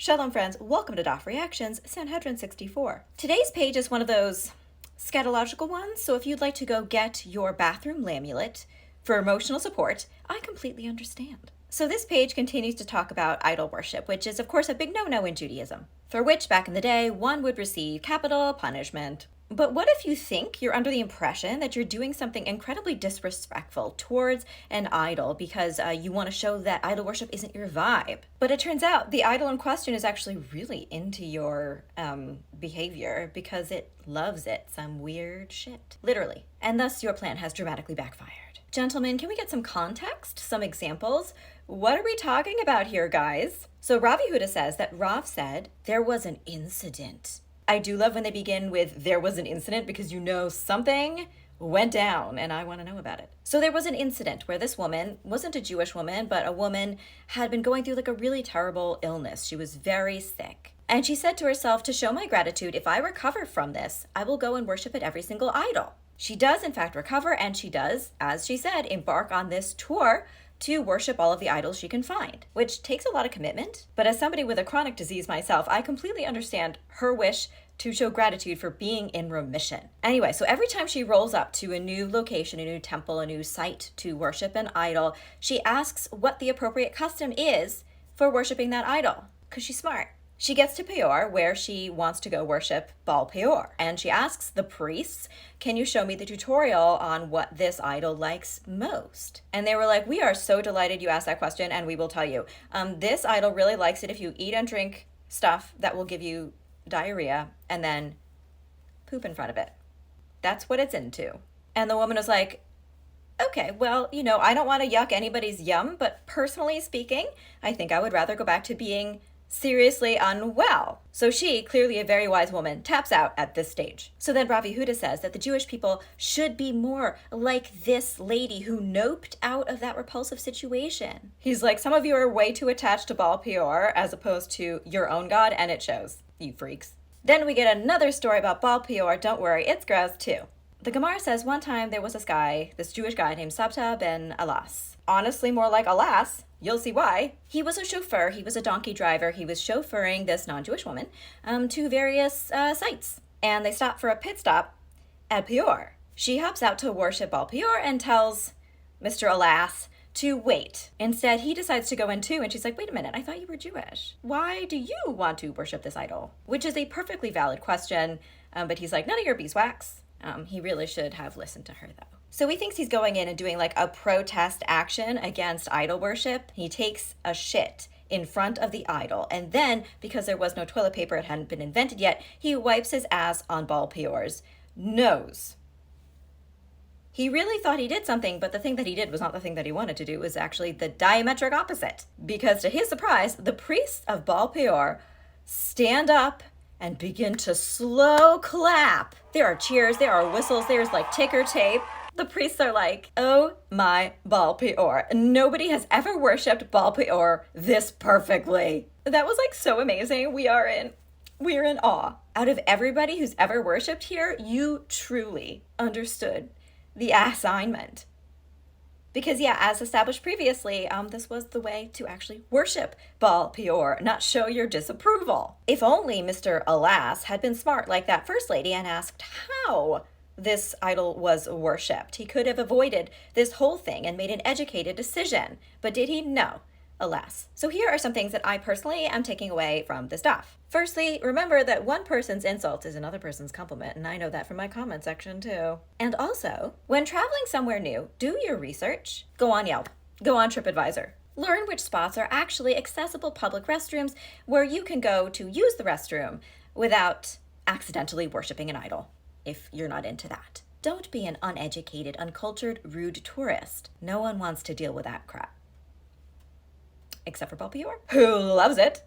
Shalom friends, welcome to Daf Reactions, Sanhedrin 64. Today's page is one of those scatological ones, so if you'd like to go get your bathroom lamulet for emotional support, I completely understand. So this page continues to talk about idol worship, which is of course a big no-no in Judaism, for which back in the day one would receive capital punishment. But what if you think you're under the impression that you're doing something incredibly disrespectful towards an idol because you want to show that idol worship isn't your vibe? But it turns out the idol in question is actually really into your behavior because it loves it, some weird shit. Literally. And thus your plan has dramatically backfired. Gentlemen, can we get some context, some examples? What are we talking about here, guys? So Rav Yehuda says that Rav said there was an incident. I do love when they begin with there was an incident because you know something went down and I want to know about it. So there was an incident where this woman wasn't a Jewish woman, but a woman had been going through like a really terrible illness. She was very sick. And she said to herself, to show my gratitude, if I recover from this, I will go and worship at every single idol. She does in fact recover, and she does, as she said, embark on this tour to worship all of the idols she can find, which takes a lot of commitment. But as somebody with a chronic disease myself, I completely understand her wish to show gratitude for being in remission. Anyway, so every time she rolls up to a new location, a new temple, a new site to worship an idol, she asks what the appropriate custom is for worshiping that idol, because she's smart. She gets to Peor, where she wants to go worship Baal Peor, and she asks the priests, can you show me the tutorial on what this idol likes most? And they were like, we are so delighted you asked that question, and we will tell you. This idol really likes it if you eat and drink stuff that will give you diarrhea and then poop in front of it. That's what it's into. And the woman was like, okay, well, I don't want to yuck anybody's yum, but personally speaking, I think I would rather go back to being seriously unwell. So she, clearly a very wise woman, taps out at this stage. So then Rav Yehuda says that the Jewish people should be more like this lady who noped out of that repulsive situation. He's like, some of you are way too attached to Baal Peor as opposed to your own god, and it shows, you freaks. Then we get another story about Baal Peor. Don't worry, it's gross too. The Gemara says one time there was this Jewish guy named Sabta ben Alas. Honestly, more like Alas. You'll see why. He was a chauffeur, he was a donkey driver, he was chauffeuring this non-Jewish woman to various sites. And they stopped for a pit stop at Peor. She hops out to worship Baal Peor and tells Mr. Alas to wait. Instead, he decides to go in too, and she's like, wait a minute, I thought you were Jewish. Why do you want to worship this idol? Which is a perfectly valid question, but he's like, none of your beeswax. He really should have listened to her though. So he thinks he's going in and doing like a protest action against idol worship. He takes a shit in front of the idol, and then, because there was no toilet paper, it hadn't been invented yet, he wipes his ass on Baal Peor's nose. He really thought he did something, but the thing that he did was not the thing that he wanted to do. It was actually the diametric opposite. Because to his surprise, the priests of Baal Peor stand up and begin to slow clap. There are cheers, there are whistles, there's like ticker tape. The priests are like, oh my Baal Peor. Nobody has ever worshipped Baal Peor this perfectly. That was like so amazing. We're in awe. Out of everybody who's ever worshipped here, you truly understood the assignment. Because yeah, as established previously, this was the way to actually worship Baal Peor, not show your disapproval. If only Mr. Alas had been smart like that first lady and asked how this idol was worshipped. He could have avoided this whole thing and made an educated decision. But did he? No. Alas. So here are some things that I personally am taking away from this daf. Firstly, remember that one person's insult is another person's compliment, and I know that from my comment section too. And also, when traveling somewhere new, do your research. Go on Yelp. Go on TripAdvisor. Learn which spots are actually accessible public restrooms where you can go to use the restroom without accidentally worshiping an idol, if you're not into that. Don't be an uneducated, uncultured, rude tourist. No one wants to deal with that crap. Except for Baal Peor, who loves it.